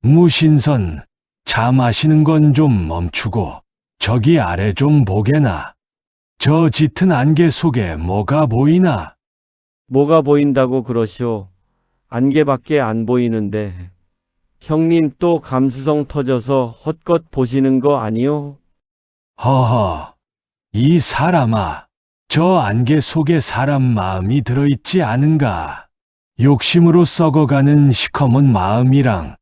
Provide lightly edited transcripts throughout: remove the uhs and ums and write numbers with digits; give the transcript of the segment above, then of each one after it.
무신선, 차 마시는 건 좀 멈추고 저기 아래 좀 보게나. 저 짙은 안개 속에 뭐가 보이나? 뭐가 보인다고 그러시오. 안개밖에 안 보이는데. 형님 또 감수성 터져서 헛것 보시는 거 아니요? 허허, 이 사람아, 저 안개 속에 사람 마음이 들어있지 않은가? 욕심으로 썩어가는 시커먼 마음이랑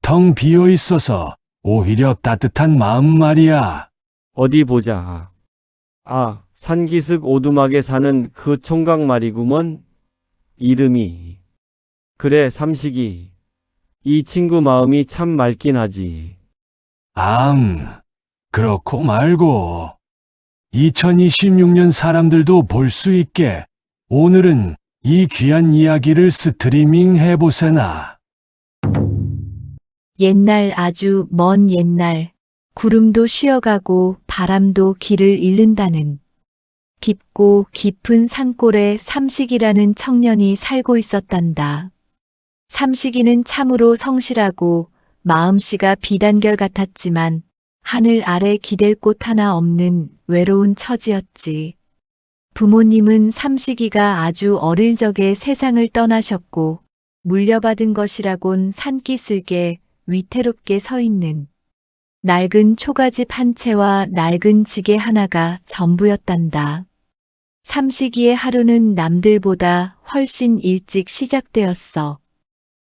텅 비어 있어서 오히려 따뜻한 마음 말이야. 어디 보자. 아, 산기슭 오두막에 사는 그 총각 말이구먼. 이름이. 그래, 삼식이. 이 친구 마음이 참 맑긴 하지. 그렇고 말고. 2026년 사람들도 볼 수 있게 오늘은 이 귀한 이야기를 스트리밍 해보세나. 옛날 아주 먼 옛날 구름도 쉬어가고 바람도 길을 잃는다는 깊고 깊은 산골에 삼식이라는 청년이 살고 있었단다. 삼식이는 참으로 성실하고 마음씨가 비단결 같았지만 하늘 아래 기댈 곳 하나 없는 외로운 처지였지. 부모님은 삼식이가 아주 어릴 적에 세상을 떠나셨고 물려받은 것이라곤 산기슭에 위태롭게 서 있는 낡은 초가집 한 채와 낡은 지게 하나가 전부였단다. 삼식이의 하루는 남들보다 훨씬 일찍 시작되었어.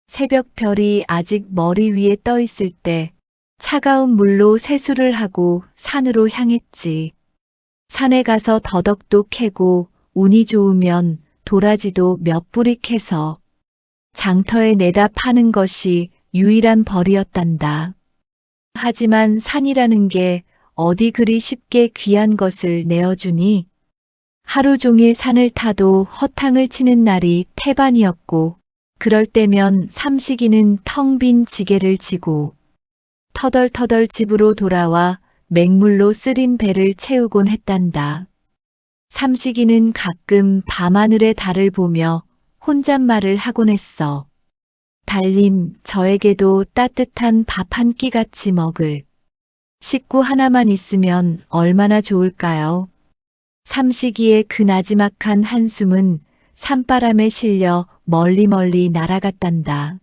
새벽별이 아직 머리 위에 떠 있을 때 차가운 물로 세수를 하고 산으로 향했지. 산에 가서 더덕도 캐고 운이 좋으면 도라지도 몇 뿌리 캐서 장터에 내다 파는 것이 유일한 벌이었단다. 하지만 산이라는 게 어디 그리 쉽게 귀한 것을 내어주니? 하루 종일 산을 타도 허탕을 치는 날이 태반이었고 그럴 때면 삼식이는 텅 빈 지게를 지고 터덜터덜 집으로 돌아와 맹물로 쓰린 배를 채우곤 했단다. 삼식이는 가끔 밤하늘의 달을 보며 혼잣말을 하곤 했어. 달님, 저에게도 따뜻한 밥 한 끼 같이 먹을 식구 하나만 있으면 얼마나 좋을까요? 삼식이의 그 나지막한 한숨은 산바람에 실려 멀리 날아갔단다.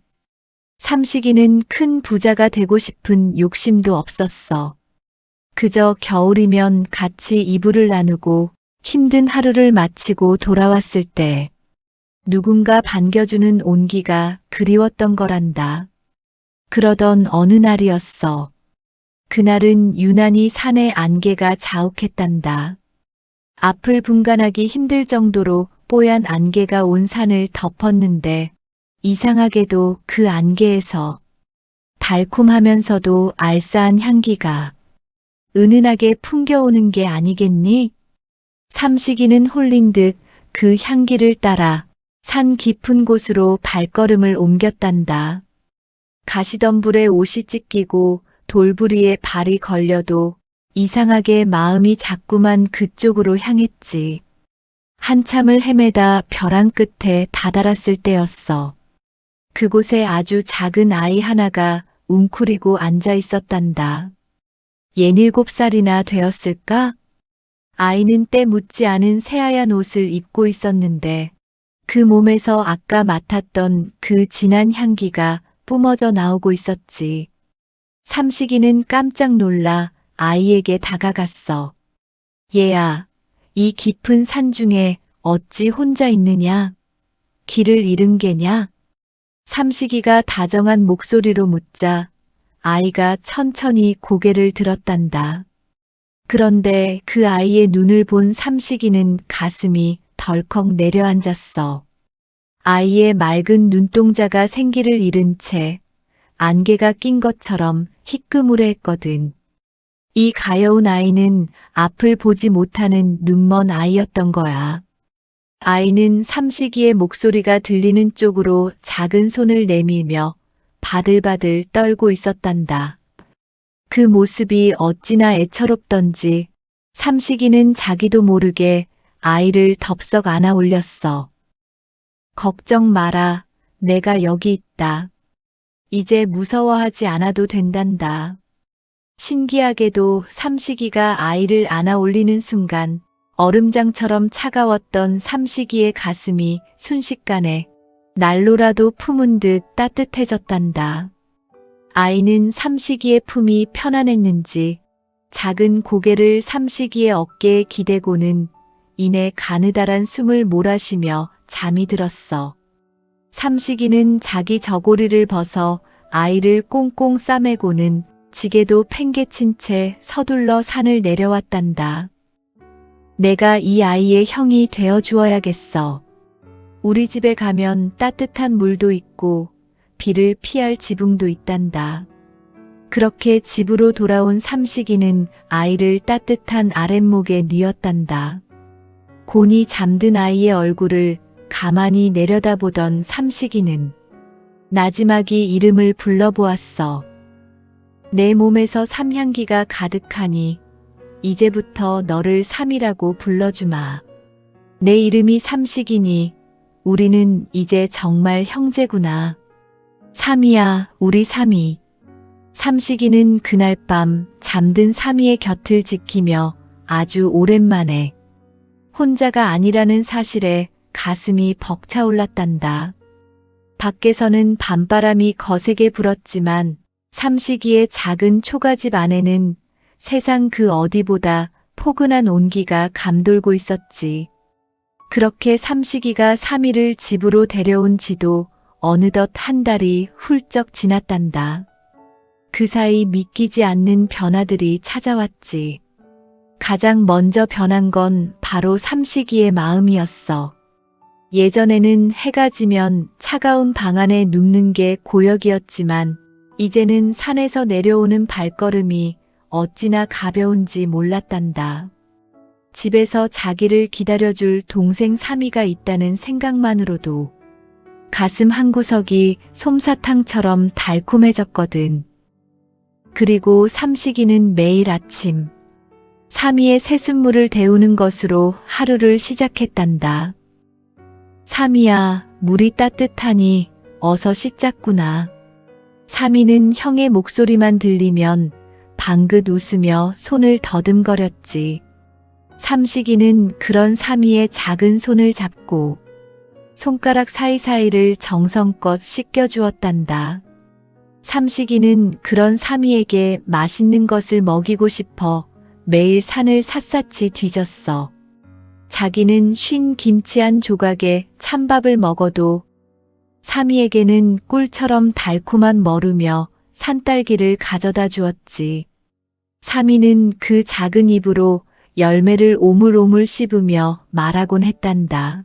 삼식이는 큰 부자가 되고 싶은 욕심도 없었어. 그저 겨울이면 같이 이불을 나누고 힘든 하루를 마치고 돌아왔을 때 누군가 반겨주는 온기가 그리웠던 거란다. 그러던 어느 날이었어. 그날은 유난히 산의 안개가 자욱했단다. 앞을 분간하기 힘들 정도로 뽀얀 안개가 온 산을 덮었는데 이상하게도 그 안개에서 달콤하면서도 알싸한 향기가 은은하게 풍겨오는 게 아니겠니? 삼식이는 홀린 듯 그 향기를 따라 산 깊은 곳으로 발걸음을 옮겼단다. 가시덤불에 옷이 찢기고 돌부리에 발이 걸려도 이상하게 마음이 자꾸만 그쪽으로 향했지. 한참을 헤매다 벼랑 끝에 다다랐을 때였어. 그곳에 아주 작은 아이 하나가 웅크리고 앉아 있었단다. 17살이나 되었을까? 아이는 때 묻지 않은 새하얀 옷을 입고 있었는데 그 몸에서 아까 맡았던 그 진한 향기가 뿜어져 나오고 있었지. 삼식이는 깜짝 놀라 아이에게 다가갔어. 얘야, 이 깊은 산 중에 어찌 혼자 있느냐? 길을 잃은 게냐? 삼식이가 다정한 목소리로 묻자 아이가 천천히 고개를 들었단다. 그런데 그 아이의 눈을 본 삼식이는 가슴이 덜컥 내려앉았어. 아이의 맑은 눈동자가 생기를 잃은 채 안개가 낀 것처럼 희끄무레했거든. 이 가여운 아이는 앞을 보지 못하는 눈먼 아이였던 거야. 아이는 삼식이의 목소리가 들리는 쪽으로 작은 손을 내밀며 바들바들 떨고 있었단다. 그 모습이 어찌나 애처롭던지 삼식이는 자기도 모르게 아이를 덥석 안아 올렸어. 걱정 마라. 내가 여기 있다. 이제 무서워하지 않아도 된단다. 신기하게도 삼식이가 아이를 안아 올리는 순간 얼음장처럼 차가웠던 삼식이의 가슴이 순식간에 난로라도 품은 듯 따뜻해졌단다. 아이는 삼식이의 품이 편안했는지 작은 고개를 삼식이의 어깨에 기대고는 이내 가느다란 숨을 몰아쉬며 잠이 들었어. 삼식이는 자기 저고리를 벗어 아이를 꽁꽁 싸매고는 지게도 팽개친 채 서둘러 산을 내려왔단다. 내가 이 아이의 형이 되어 주어야겠어. 우리 집에 가면 따뜻한 물도 있고 비를 피할 지붕도 있단다. 그렇게 집으로 돌아온 삼식이는 아이를 따뜻한 아랫목에 뉘었단다. 곤히 잠든 아이의 얼굴을 가만히 내려다보던 삼식이는 나지막이 이름을 불러보았어. 내 몸에서 삼향기가 가득하니 이제부터 너를 삼이라고 불러주마. 내 이름이 삼식이니 우리는 이제 정말 형제구나. 삼이야, 우리 삼이. 삼식이는 그날 밤 잠든 삼이의 곁을 지키며 아주 오랜만에 혼자가 아니라는 사실에 가슴이 벅차올랐단다. 밖에서는 밤바람이 거세게 불었지만 삼식이의 작은 초가집 안에는 세상 그 어디보다 포근한 온기가 감돌고 있었지. 그렇게 삼식이가 삼이를 집으로 데려온 지도 어느덧 한 달이 훌쩍 지났단다. 그 사이 믿기지 않는 변화들이 찾아왔지. 가장 먼저 변한 건 바로 삼식이의 마음이었어. 예전에는 해가 지면 차가운 방 안에 눕는 게 고역이었지만 이제는 산에서 내려오는 발걸음이 어찌나 가벼운지 몰랐단다. 집에서 자기를 기다려줄 동생 삼이가 있다는 생각만으로도 가슴 한구석이 솜사탕처럼 달콤해졌거든. 그리고 삼식이는 매일 아침 삼이의 새순물을 데우는 것으로 하루를 시작했단다. 삼이야, 물이 따뜻하니 어서 씻자꾸나. 삼이는 형의 목소리만 들리면 방긋 웃으며 손을 더듬거렸지. 삼식이는 그런 삼이의 작은 손을 잡고 손가락 사이사이를 정성껏 씻겨주었단다. 삼식이는 그런 삼이에게 맛있는 것을 먹이고 싶어 매일 산을 샅샅이 뒤졌어. 자기는 쉰 김치 한 조각에 찬밥을 먹어도 삼이에게는 꿀처럼 달콤한 머루며 산딸기를 가져다 주었지. 삼이는 그 작은 입으로 열매를 오물오물 씹으며 말하곤 했단다.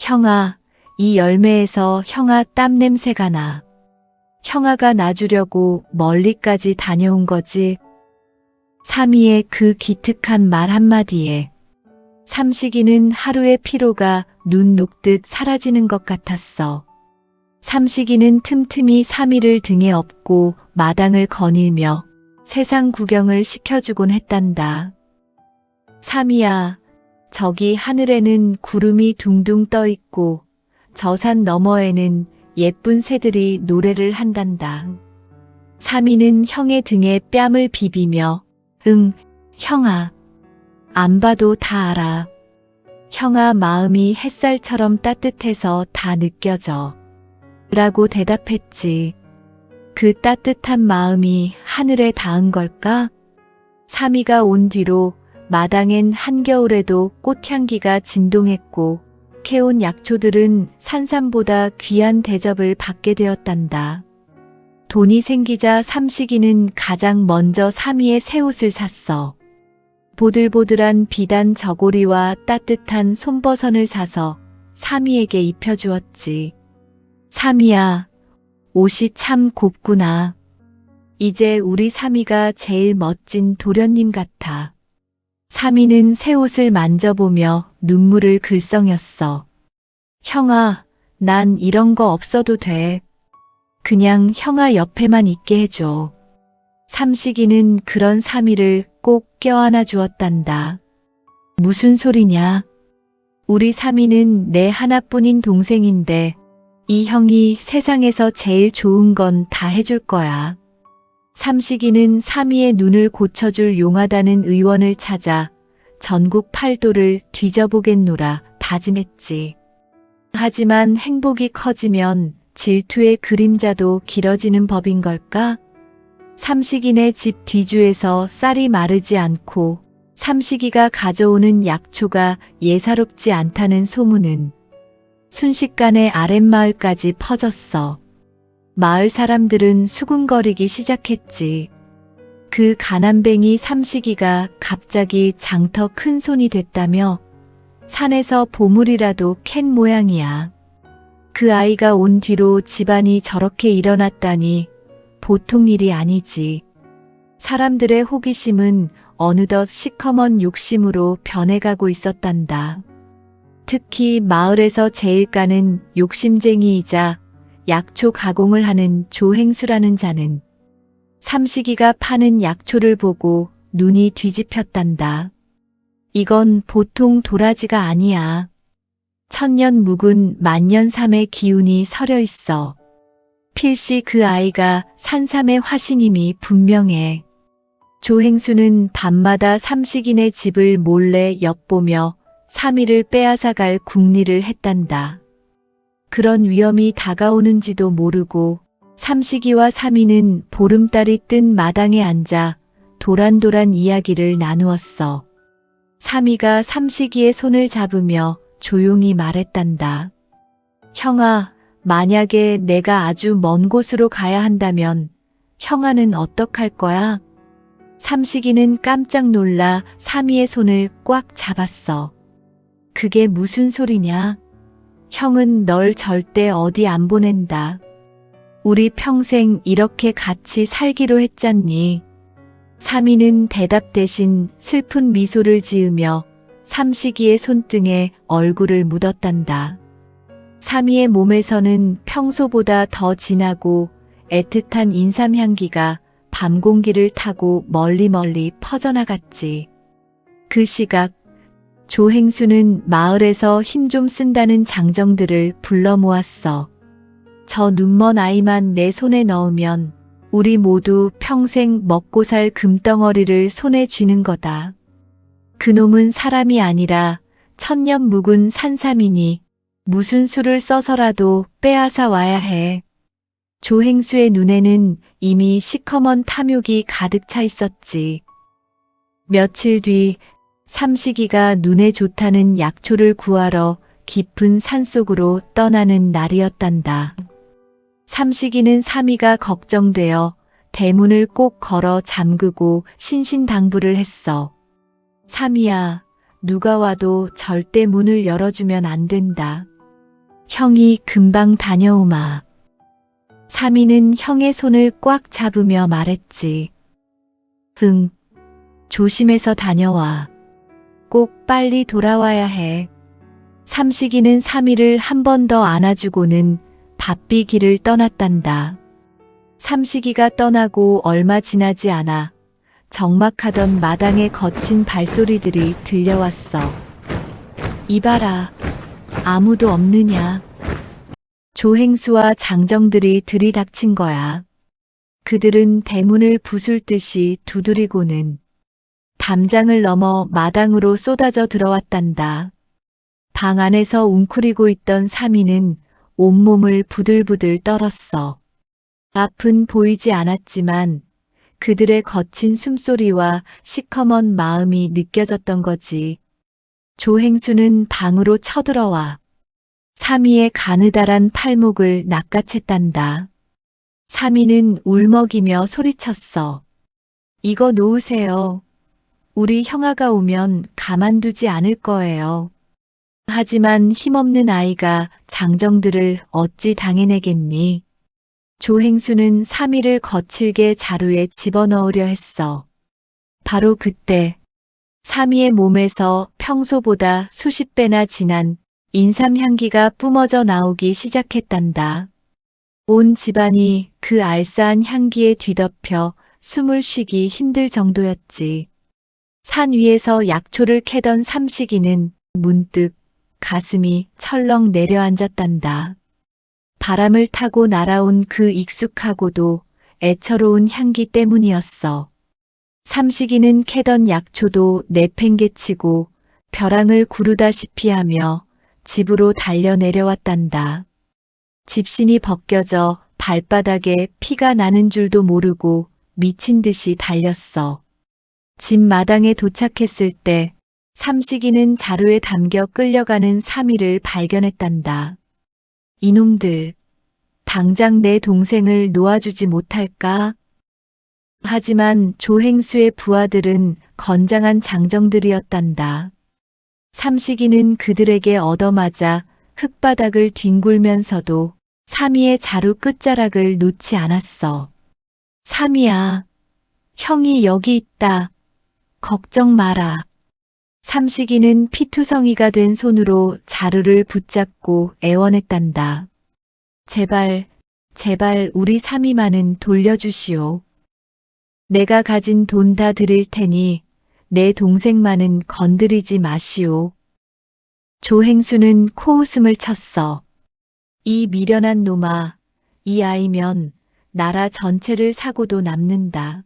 형아, 이 열매에서 형아 땀 냄새가 나. 형아가 놔주려고 멀리까지 다녀온 거지. 삼이의 그 기특한 말 한마디에 삼식이는 하루의 피로가 눈 녹듯 사라지는 것 같았어. 삼식이는 틈틈이 삼이를 등에 업고 마당을 거닐며 세상 구경을 시켜주곤 했단다. 삼이야, 저기 하늘에는 구름이 둥둥 떠 있고 저 산 너머에는 예쁜 새들이 노래를 한단다. 삼이는 형의 등에 뺨을 비비며 응, 형아. 안 봐도 다 알아. 형아 마음이 햇살처럼 따뜻해서 다 느껴져. 라고 대답했지. 그 따뜻한 마음이 하늘에 닿은 걸까? 삼이가 온 뒤로 마당엔 한겨울에도 꽃향기가 진동했고 캐온 약초들은 산삼보다 귀한 대접을 받게 되었단다. 돈이 생기자 삼식이는 가장 먼저 삼이의 새 옷을 샀어. 보들보들한 비단 저고리와 따뜻한 손버선을 사서 삼이에게 입혀주었지. 삼이야, 옷이 참 곱구나. 이제 우리 삼이가 제일 멋진 도련님 같아. 삼이는 새 옷을 만져보며 눈물을 글썽였어. 형아, 난 이런 거 없어도 돼. 그냥 형아 옆에만 있게 해줘. 삼식이는 그런 삼이를 꼭 껴안아 주었단다. 무슨 소리냐? 우리 삼이는 내 하나뿐인 동생인데 이 형이 세상에서 제일 좋은 건 다 해줄 거야. 삼식이는 삼이의 눈을 고쳐줄 용하다는 의원을 찾아 전국 팔도를 뒤져보겠노라 다짐했지. 하지만 행복이 커지면 질투의 그림자도 길어지는 법인 걸까? 삼식이네 집 뒤주에서 쌀이 마르지 않고 삼식이가 가져오는 약초가 예사롭지 않다는 소문은 순식간에 아랫마을까지 퍼졌어. 마을 사람들은 수군거리기 시작했지. 그 가난뱅이 삼식이가 갑자기 장터 큰 손이 됐다며 산에서 보물이라도 캔 모양이야. 그 아이가 온 뒤로 집안이 저렇게 일어났다니 보통 일이 아니지. 사람들의 호기심은 어느덧 시커먼 욕심으로 변해가고 있었단다. 특히 마을에서 제일 까는 욕심쟁이이자 약초 가공을 하는 조행수라는 자는 삼식이가 파는 약초를 보고 눈이 뒤집혔단다. 이건 보통 도라지가 아니야. 천년 묵은 만년삼의 기운이 서려 있어. 필시 그 아이가 산삼의 화신임이 분명해. 조행수는 밤마다 삼식이네 집을 몰래 엿보며 삼이를 빼앗아갈 궁리를 했단다. 그런 위험이 다가오는지도 모르고 삼식이와 삼이는 보름달이 뜬 마당에 앉아 도란도란 이야기를 나누었어. 삼이가 삼식이의 손을 잡으며 조용히 말했단다. 형아, 만약에 내가 아주 먼 곳으로 가야 한다면 형아는 어떡할 거야? 삼식이는 깜짝 놀라 삼이의 손을 꽉 잡았어. 그게 무슨 소리냐? 형은 널 절대 어디 안 보낸다. 우리 평생 이렇게 같이 살기로 했잖니. 삼이는 대답 대신 슬픈 미소를 지으며 삼식이의 손등에 얼굴을 묻었단다. 삼이의 몸에서는 평소보다 더 진하고 애틋한 인삼 향기가 밤 공기를 타고 멀리 퍼져나갔지. 그 시각 조행수는 마을에서 힘 좀 쓴다는 장정들을 불러 모았어. 저 눈먼 아이만 내 손에 넣으면 우리 모두 평생 먹고 살 금덩어리를 손에 쥐는 거다. 그놈은 사람이 아니라 천년 묵은 산삼이니 무슨 수를 써서라도 빼앗아 와야 해. 조행수의 눈에는 이미 시커먼 탐욕이 가득 차 있었지. 며칠 뒤 삼식이가 눈에 좋다는 약초를 구하러 깊은 산속으로 떠나는 날이었단다. 삼식이는 삼이가 걱정되어 대문을 꼭 걸어 잠그고 신신당부를 했어. 삼이야, 누가 와도 절대 문을 열어주면 안 된다. 형이 금방 다녀오마. 삼이는 형의 손을 꽉 잡으며 말했지. 응, 조심해서 다녀와. 꼭 빨리 돌아와야 해. 삼식이는 삼이를 한 번 더 안아주고는 바삐 길을 떠났단다. 삼식이가 떠나고 얼마 지나지 않아 적막하던 마당에 거친 발소리들이 들려왔어. 이봐라, 아무도 없느냐? 조행수와 장정들이 들이닥친 거야. 그들은 대문을 부술 듯이 두드리고는 담장을 넘어 마당으로 쏟아져 들어왔단다. 방 안에서 웅크리고 있던 삼이는 온몸을 부들부들 떨었어. 앞은 보이지 않았지만 그들의 거친 숨소리와 시커먼 마음이 느껴졌던 거지. 조행수는 방으로 쳐들어와 삼이의 가느다란 팔목을 낚아챘단다. 삼이는 울먹이며 소리쳤어. 이거 놓으세요. 우리 형아가 오면 가만두지 않을 거예요. 하지만 힘없는 아이가 장정들을 어찌 당해내겠니? 조행수는 삼이를 거칠게 자루에 집어넣으려 했어. 바로 그때 삼이의 몸에서 평소보다 수십 배나 진한 인삼 향기가 뿜어져 나오기 시작했단다. 온 집안이 그 알싸한 향기에 뒤덮여 숨을 쉬기 힘들 정도였지. 산 위에서 약초를 캐던 삼식이는 문득 가슴이 철렁 내려앉았단다. 바람을 타고 날아온 그 익숙하고도 애처로운 향기 때문이었어. 삼식이는 캐던 약초도 내팽개치고 벼랑을 구르다시피 하며 집으로 달려 내려왔단다. 집신이 벗겨져 발바닥에 피가 나는 줄도 모르고 미친 듯이 달렸어. 집 마당에 도착했을 때 삼식이는 자루에 담겨 끌려가는 삼이를 발견했단다. 이놈들, 당장 내 동생을 놓아주지 못할까? 하지만 조행수의 부하들은 건장한 장정들이었단다. 삼식이는 그들에게 얻어맞아 흙바닥을 뒹굴면서도 삼이의 자루 끝자락을 놓지 않았어. 삼이야, 형이 여기 있다. 걱정 마라. 삼식이는 피투성이가 된 손으로 자루를 붙잡고 애원했단다. 제발, 제발 우리 삼이만은 돌려주시오. 내가 가진 돈 다 드릴 테니 내 동생만은 건드리지 마시오. 조행수는 코웃음을 쳤어. 이 미련한 놈아, 이 아이면 나라 전체를 사고도 남는다.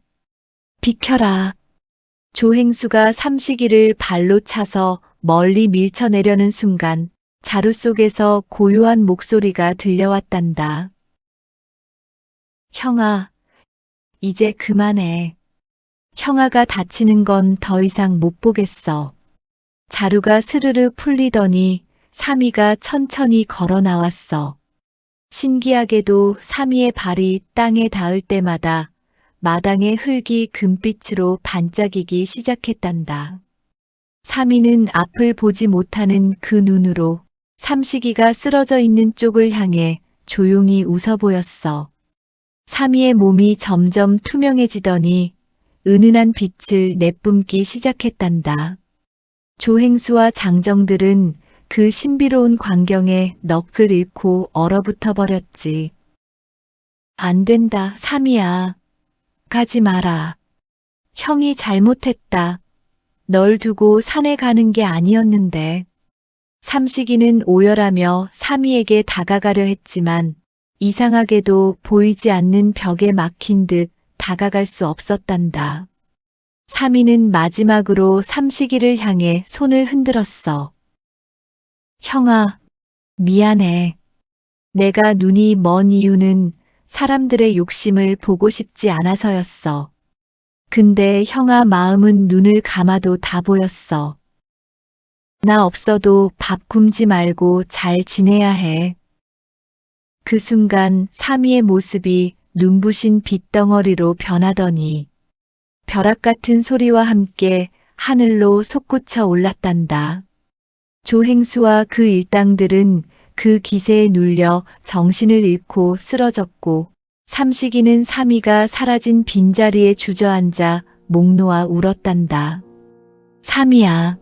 비켜라. 조행수가 삼식이를 발로 차서 멀리 밀쳐내려는 순간 자루 속에서 고요한 목소리가 들려왔단다. 형아, 이제 그만해. 형아가 다치는 건 더 이상 못 보겠어. 자루가 스르르 풀리더니 삼이가 천천히 걸어 나왔어. 신기하게도 삼이의 발이 땅에 닿을 때마다 마당의 흙이 금빛으로 반짝이기 시작했단다. 삼이는 앞을 보지 못하는 그 눈으로 삼식이가 쓰러져 있는 쪽을 향해 조용히 웃어 보였어. 삼이의 몸이 점점 투명해지더니 은은한 빛을 내뿜기 시작했단다. 조행수와 장정들은 그 신비로운 광경에 넋을 잃고 얼어붙어 버렸지. 안 된다, 삼이야. 가지 마라. 형이 잘못했다. 널 두고 산에 가는 게 아니었는데. 삼식이는 오열하며 삼이에게 다가가려 했지만 이상하게도 보이지 않는 벽에 막힌 듯 다가갈 수 없었단다. 삼이는 마지막으로 삼식이를 향해 손을 흔들었어. 형아, 미안해. 내가 눈이 먼 이유는 사람들의 욕심을 보고 싶지 않아서였어. 근데 형아 마음은 눈을 감아도 다 보였어. 나 없어도 밥 굶지 말고 잘 지내야 해. 그 순간 삼이의 모습이 눈부신 빛덩어리로 변하더니 벼락 같은 소리와 함께 하늘로 솟구쳐 올랐단다. 조행수와 그 일당들은 그 기세에 눌려 정신을 잃고 쓰러졌고 삼식이는 삼이가 사라진 빈자리에 주저앉아 목 놓아 울었단다. 삼이야,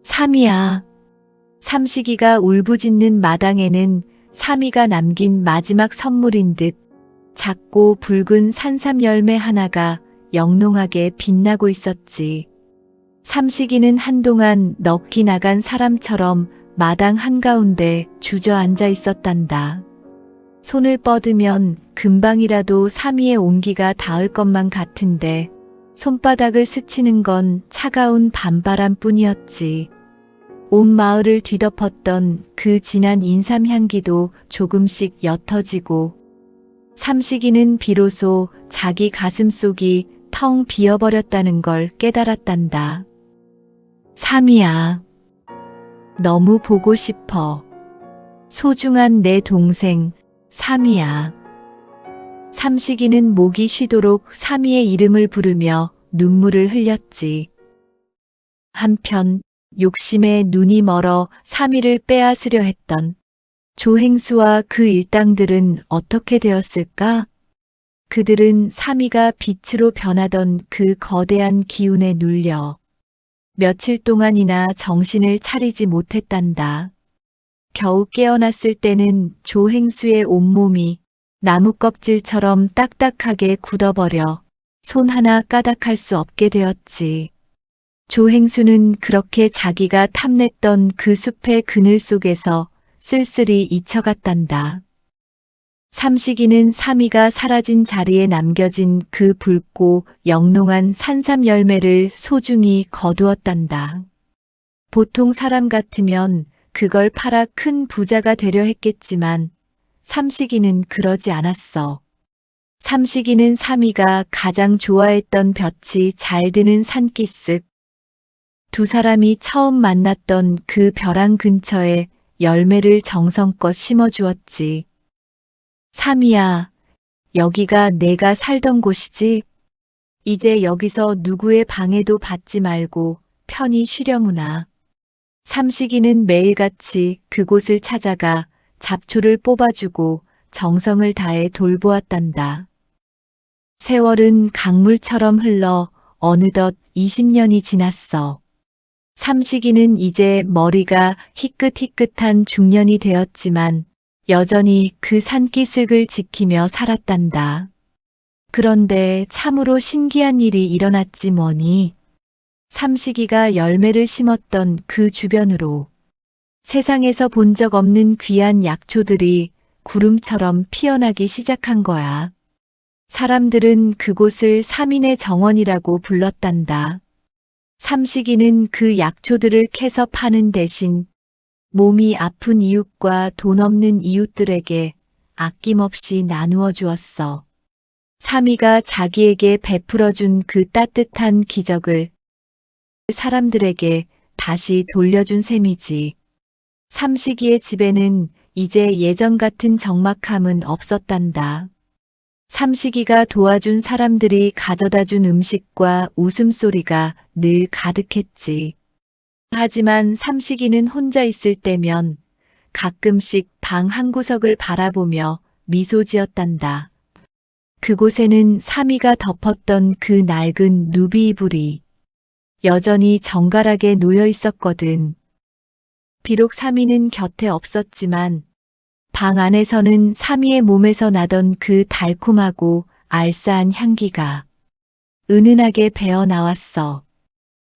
삼이야. 삼식이가 울부짖는 마당에는 삼이가 남긴 마지막 선물인 듯 작고 붉은 산삼 열매 하나가 영롱하게 빛나고 있었지. 삼식이는 한동안 넋이 나간 사람처럼 마당 한가운데 주저앉아 있었단다. 손을 뻗으면 금방이라도 삼이의 온기가 닿을 것만 같은데 손바닥을 스치는 건 차가운 밤바람 뿐이었지. 온 마을을 뒤덮었던 그 진한 인삼 향기도 조금씩 옅어지고 삼식이는 비로소 자기 가슴속이 텅 비어버렸다는 걸 깨달았단다. 삼이야, 너무 보고 싶어. 소중한 내 동생, 삼이야. 삼식이는 목이 쉬도록 삼이의 이름을 부르며 눈물을 흘렸지. 한편 욕심에 눈이 멀어 삼이를 빼앗으려 했던 조행수와 그 일당들은 어떻게 되었을까? 그들은 삼이가 빛으로 변하던 그 거대한 기운에 눌려 며칠 동안이나 정신을 차리지 못했단다. 겨우 깨어났을 때는 조행수의 온몸이 나무 껍질처럼 딱딱하게 굳어버려 손 하나 까닥할 수 없게 되었지. 조행수는 그렇게 자기가 탐냈던 그 숲의 그늘 속에서 쓸쓸히 잊혀갔단다. 삼식이는 삼이가 사라진 자리에 남겨진 그 붉고 영롱한 산삼 열매를 소중히 거두었단다. 보통 사람 같으면 그걸 팔아 큰 부자가 되려 했겠지만 삼식이는 그러지 않았어. 삼식이는 삼이가 가장 좋아했던 볕이 잘 드는 산기슭, 두 사람이 처음 만났던 그 벼랑 근처에 열매를 정성껏 심어주었지. 삼이야, 여기가 내가 살던 곳이지? 이제 여기서 누구의 방해도 받지 말고 편히 쉬려무나. 삼식이는 매일같이 그곳을 찾아가 잡초를 뽑아주고 정성을 다해 돌보았단다. 세월은 강물처럼 흘러 어느덧 20년이 지났어. 삼식이는 이제 머리가 희끗희끗한 중년이 되었지만 여전히 그 산기슭을 지키며 살았단다. 그런데 참으로 신기한 일이 일어났지 뭐니. 삼식이가 열매를 심었던 그 주변으로 세상에서 본 적 없는 귀한 약초들이 구름처럼 피어나기 시작한 거야. 사람들은 그곳을 삼인의 정원이라고 불렀단다. 삼식이는 그 약초들을 캐서 파는 대신 몸이 아픈 이웃과 돈 없는 이웃들에게 아낌없이 나누어 주었어. 삼이가 자기에게 베풀어준 그 따뜻한 기적을 사람들에게 다시 돌려준 셈이지. 삼식이의 집에는 이제 예전 같은 적막함은 없었단다. 삼식이가 도와준 사람들이 가져다 준 음식과 웃음소리가 늘 가득했지. 하지만 삼식이는 혼자 있을 때면 가끔씩 방 한구석을 바라보며 미소 지었단다. 그곳에는 삼이가 덮었던 그 낡은 누비 이불이 여전히 정갈하게 놓여 있었거든. 비록 삼이는 곁에 없었지만 방 안에서는 삼이의 몸에서 나던 그 달콤하고 알싸한 향기가 은은하게 배어 나왔어.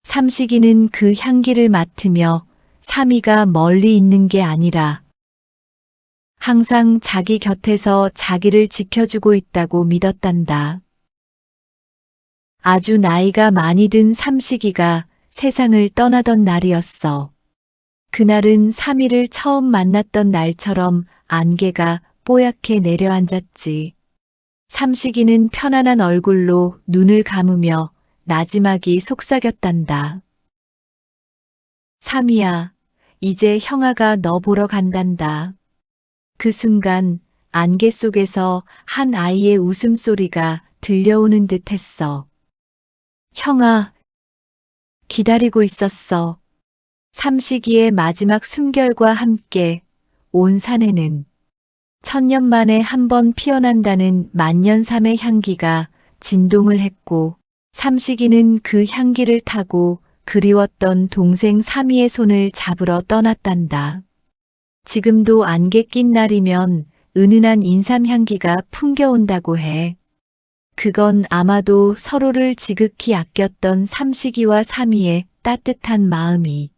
삼식이는 그 향기를 맡으며 삼이가 멀리 있는 게 아니라 항상 자기 곁에서 자기를 지켜주고 있다고 믿었단다. 아주 나이가 많이 든 삼식이가 세상을 떠나던 날이었어. 그날은 삼이를 처음 만났던 날처럼 안개가 뽀얗게 내려앉았지. 삼식이는 편안한 얼굴로 눈을 감으며 나지막이 속삭였단다. 삼이야, 이제 형아가 너 보러 간단다. 그 순간 안개 속에서 한 아이의 웃음소리가 들려오는 듯 했어. 형아, 기다리고 있었어. 삼식이의 마지막 숨결과 함께 온 산에는 천년 만에 한 번 피어난다는 만년삼의 향기가 진동을 했고 삼식이는 그 향기를 타고 그리웠던 동생 삼이의 손을 잡으러 떠났단다. 지금도 안개 낀 날이면 은은한 인삼 향기가 풍겨온다고 해. 그건 아마도 서로를 지극히 아꼈던 삼식이와 삼이의 따뜻한 마음이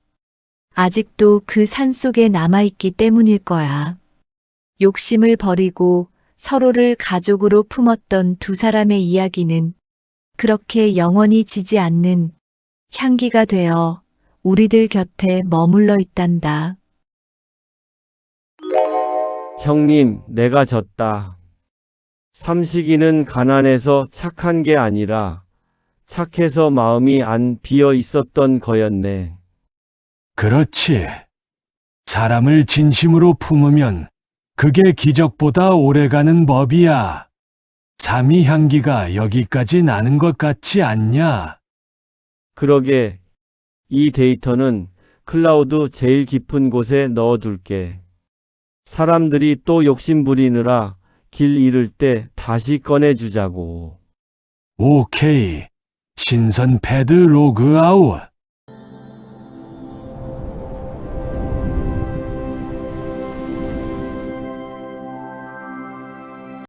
아직도 그 산속에 남아있기 때문일 거야. 욕심을 버리고 서로를 가족으로 품었던 두 사람의 이야기는 그렇게 영원히 지지 않는 향기가 되어 우리들 곁에 머물러 있단다. 형님, 내가 졌다. 삼식이는 가난해서 착한 게 아니라 착해서 마음이 안 비어 있었던 거였네. 그렇지. 사람을 진심으로 품으면 그게 기적보다 오래가는 법이야. 삼이 향기가 여기까지 나는 것 같지 않냐? 그러게, 이 데이터는 클라우드 제일 깊은 곳에 넣어둘게. 사람들이 또 욕심 부리느라 길 잃을 때 다시 꺼내주자고. 오케이. 신선 패드 로그아웃.